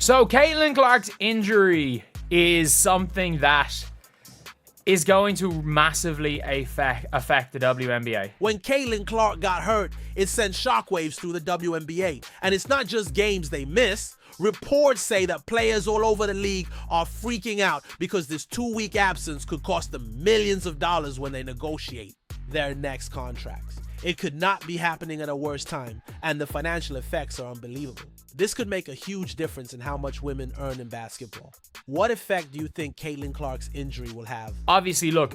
So Caitlin Clark's injury is something that is going to massively affect the WNBA. When Caitlin Clark got hurt, it sent shockwaves through the WNBA. And it's not just games they miss. Reports say that players all over the league are freaking out because this 2-week absence could cost them millions of dollars when they negotiate their next contracts. It could not be happening at a worse time, and the financial effects are unbelievable. This could make a huge difference in how much women earn in basketball. What effect do you think Caitlin Clark's injury will have? Obviously, look,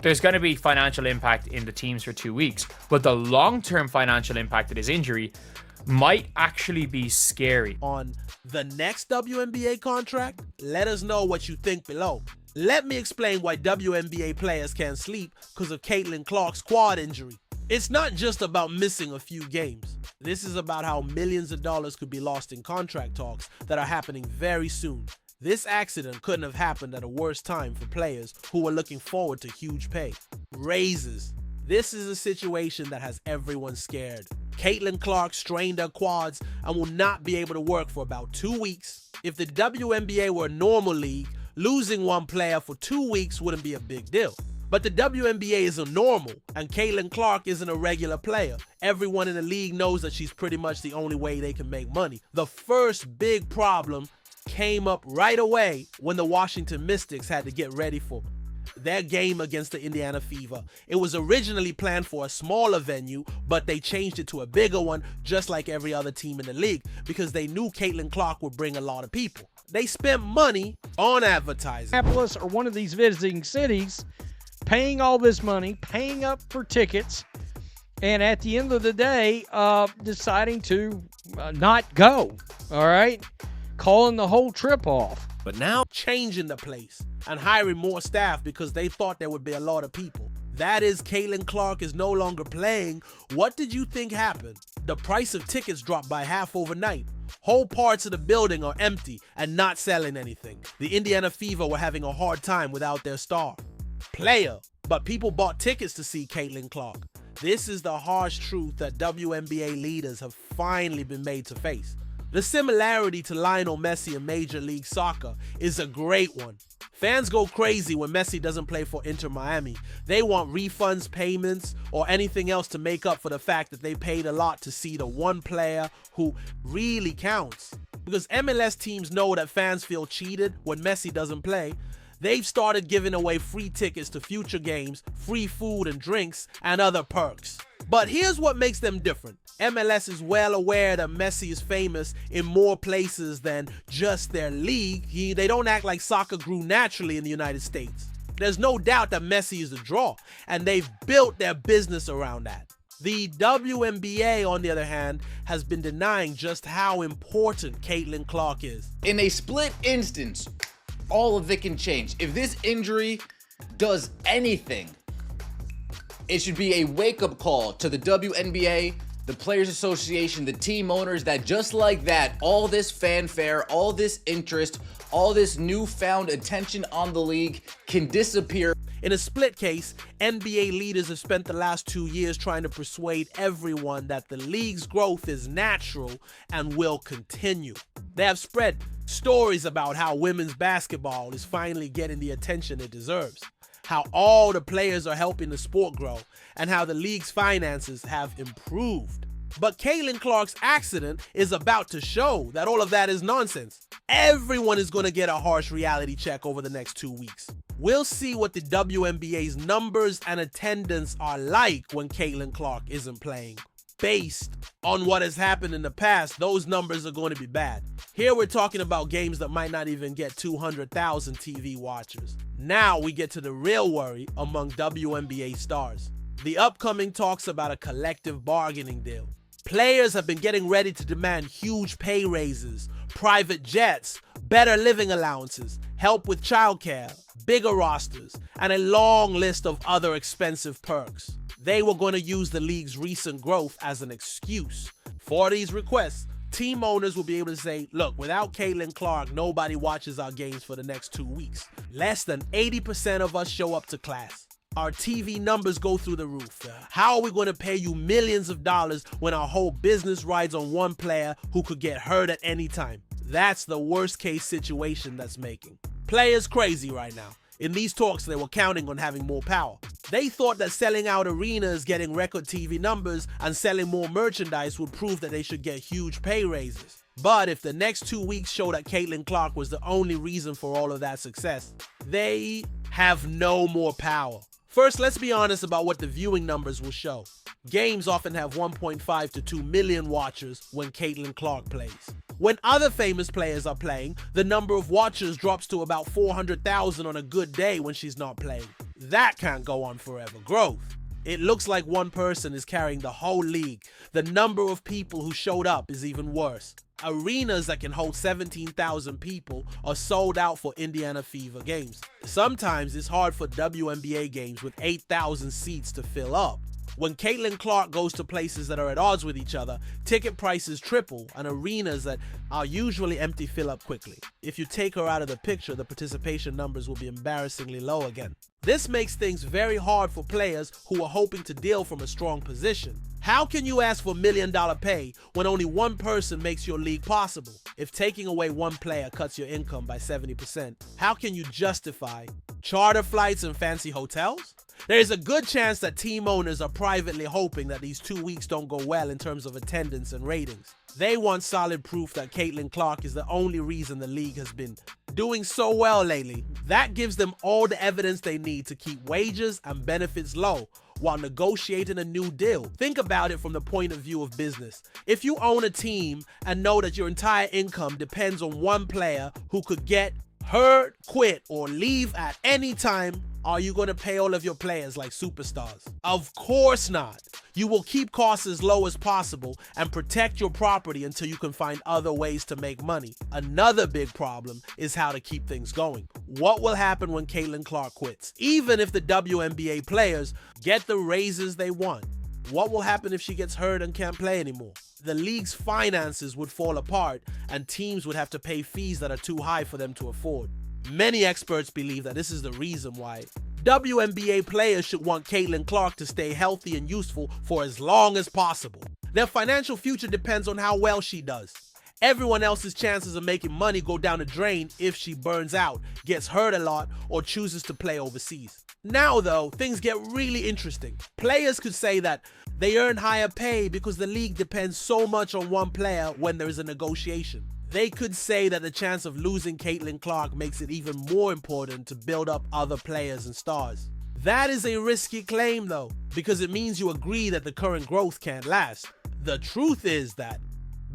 there's going to be financial impact in the teams for 2 weeks, but the long-term financial impact of this injury might actually be scary. On the next WNBA contract, let us know what you think below. Let me explain why WNBA players can't sleep because of Caitlin Clark's quad injury. It's not just about missing a few games. This is about how millions of dollars could be lost in contract talks that are happening very soon. This accident couldn't have happened at a worse time for players who were looking forward to huge pay. Raises. This is a situation that has everyone scared. Caitlin Clark strained her quads and will not be able to work for about 2 weeks. If the WNBA were a normal league, losing one player for 2 weeks wouldn't be a big deal. But the WNBA isn't normal, and Caitlin Clark isn't a regular player. Everyone in the league knows that she's pretty much the only way they can make money. The first big problem came up right away when the Washington Mystics had to get ready for their game against the Indiana Fever. It was originally planned for a smaller venue, but they changed it to a bigger one, just like every other team in the league, because they knew Caitlin Clark would bring a lot of people. They spent money on advertising. Minneapolis or one of these visiting cities, paying all this money, paying up for tickets, and at the end of the day, deciding to not go, all right? Calling the whole trip off. But now changing the place and hiring more staff because they thought there would be a lot of people. That is, Caitlin Clark is no longer playing. What did you think happened? The price of tickets dropped by half overnight. Whole parts of the building are empty and not selling anything. The Indiana Fever were having a hard time without their star player, but people bought tickets to see Caitlin Clark. This is the harsh truth that WNBA leaders have finally been made to face. The similarity to Lionel Messi in Major League Soccer is a great one. Fans go crazy when Messi doesn't play for Inter Miami. They want refunds, payments, or anything else to make up for the fact that they paid a lot to see the one player who really counts. Because MLS teams know that fans feel cheated when Messi doesn't play, they've started giving away free tickets to future games, free food and drinks, and other perks. But here's what makes them different. MLS is well aware that Messi is famous in more places than just their league. They don't act like soccer grew naturally in the United States. There's no doubt that Messi is a draw, and they've built their business around that. The WNBA, on the other hand, has been denying just how important Caitlin Clark is. In a split instance, all of it can change. If this injury does anything, it should be a wake-up call to the WNBA, the Players Association, the team owners, that just like that, all this fanfare, all this interest, all this newfound attention on the league can disappear. In a split case, NBA leaders have spent the last 2 years trying to persuade everyone that the league's growth is natural and will continue. They have spread stories about how women's basketball is finally getting the attention it deserves, how all the players are helping the sport grow, and how the league's finances have improved. But Caitlin Clark's accident is about to show that all of that is nonsense. Everyone is going to get a harsh reality check over the next 2 weeks. We'll see what the WNBA's numbers and attendance are like when Caitlin Clark isn't playing. Based on what has happened in the past, those numbers are going to be bad. Here we're talking about games that might not even get 200,000 TV watchers. Now we get to the real worry among WNBA stars. The upcoming talks about a collective bargaining deal. Players have been getting ready to demand huge pay raises, private jets, better living allowances, help with childcare, bigger rosters, and a long list of other expensive perks. They were going to use the league's recent growth as an excuse. For these requests, team owners will be able to say, look, without Caitlin Clark, nobody watches our games for the next 2 weeks. Less than 80% of us show up to class. Our TV numbers go through the roof. How are we going to pay you millions of dollars when our whole business rides on one player who could get hurt at any time? That's the worst case situation that's making players crazy right now. In these talks, they were counting on having more power. They thought that selling out arenas, getting record TV numbers, and selling more merchandise would prove that they should get huge pay raises. But if the next 2 weeks show that Caitlin Clark was the only reason for all of that success, they have no more power. First, let's be honest about what the viewing numbers will show. Games often have 1.5 to 2 million watchers when Caitlin Clark plays. When other famous players are playing, the number of watchers drops to about 400,000 on a good day when she's not playing. That can't go on forever. Growth. It looks like one person is carrying the whole league. The number of people who showed up is even worse. Arenas that can hold 17,000 people are sold out for Indiana Fever games. Sometimes it's hard for WNBA games with 8,000 seats to fill up. When Caitlin Clark goes to places that are at odds with each other, ticket prices triple and arenas that are usually empty fill up quickly. If you take her out of the picture, the participation numbers will be embarrassingly low again. This makes things very hard for players who are hoping to deal from a strong position. How can you ask for $1 million pay when only one person makes your league possible? If taking away one player cuts your income by 70%, how can you justify charter flights and fancy hotels? There is a good chance that team owners are privately hoping that these 2 weeks don't go well in terms of attendance and ratings. They want solid proof that Caitlin Clark is the only reason the league has been doing so well lately. That gives them all the evidence they need to keep wages and benefits low while negotiating a new deal. Think about it from the point of view of business. If you own a team and know that your entire income depends on one player who could get hurt, quit, or leave at any time, are you going to pay all of your players like superstars? Of course not. You will keep costs as low as possible and protect your property until you can find other ways to make money. Another big problem is how to keep things going. What will happen when Caitlin Clark quits? Even if the WNBA players get the raises they want, what will happen if she gets hurt and can't play anymore? The league's finances would fall apart and teams would have to pay fees that are too high for them to afford. Many experts believe that this is the reason why WNBA players should want Caitlin Clark to stay healthy and useful for as long as possible. Their financial future depends on how well she does. Everyone else's chances of making money go down the drain if she burns out, gets hurt a lot, or chooses to play overseas. Now though, things get really interesting. Players could say that they earn higher pay because the league depends so much on one player when there is a negotiation. They could say that the chance of losing Caitlin Clark makes it even more important to build up other players and stars. That is a risky claim though, because it means you agree that the current growth can't last. The truth is that,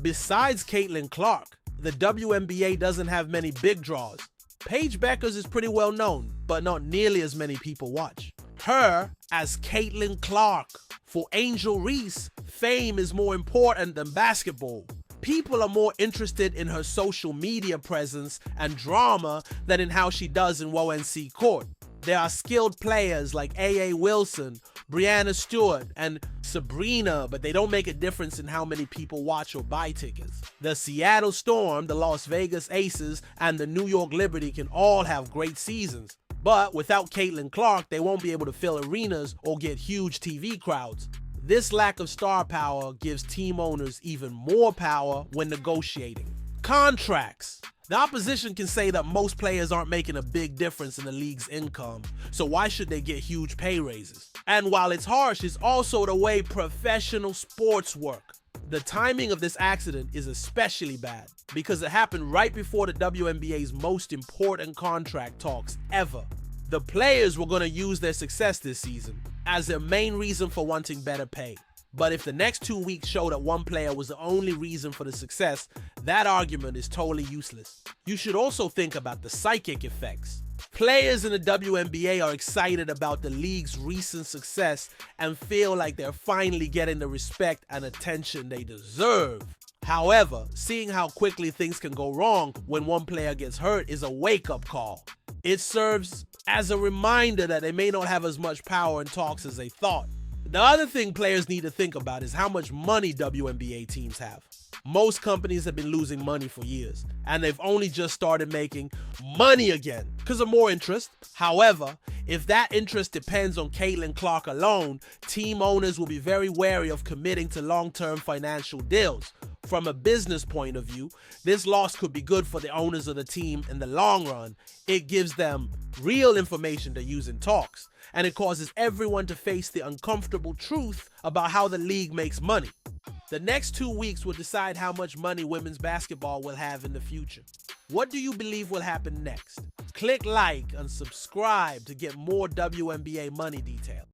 besides Caitlin Clark, the WNBA doesn't have many big draws. Paige Beckers is pretty well known, but not nearly as many people watch. Her as Caitlin Clark. For Angel Reese, fame is more important than basketball. People are more interested in her social media presence and drama than in how she does in WNC court. There are skilled players like A.A. Wilson, Brianna Stewart, and Sabrina, but they don't make a difference in how many people watch or buy tickets. The Seattle Storm, the Las Vegas Aces, and the New York Liberty can all have great seasons. But without Caitlin Clark, they won't be able to fill arenas or get huge TV crowds. This lack of star power gives team owners even more power when negotiating. Contracts. The opposition can say that most players aren't making a big difference in the league's income, so why should they get huge pay raises? And while it's harsh, it's also the way professional sports work. The timing of this accident is especially bad because it happened right before the WNBA's most important contract talks ever. The players were going to use their success this season as their main reason for wanting better pay. But if the next 2 weeks show that one player was the only reason for the success, that argument is totally useless. You should also think about the psychic effects. Players in the WNBA are excited about the league's recent success and feel like they're finally getting the respect and attention they deserve. However, seeing how quickly things can go wrong when one player gets hurt is a wake-up call. It serves as a reminder that they may not have as much power in talks as they thought. The other thing players need to think about is how much money WNBA teams have. Most companies have been losing money for years, and they've only just started making money again because of more interest. However, if that interest depends on Caitlin Clark alone, team owners will be very wary of committing to long-term financial deals. from a business point of view, this loss could be good for the owners of the team in the long run. It gives them real information to use in talks, and it causes everyone to face the uncomfortable truth about how the league makes money. The next 2 weeks will decide how much money women's basketball will have in the future. What do you believe will happen next? Click like and subscribe to get more WNBA money details.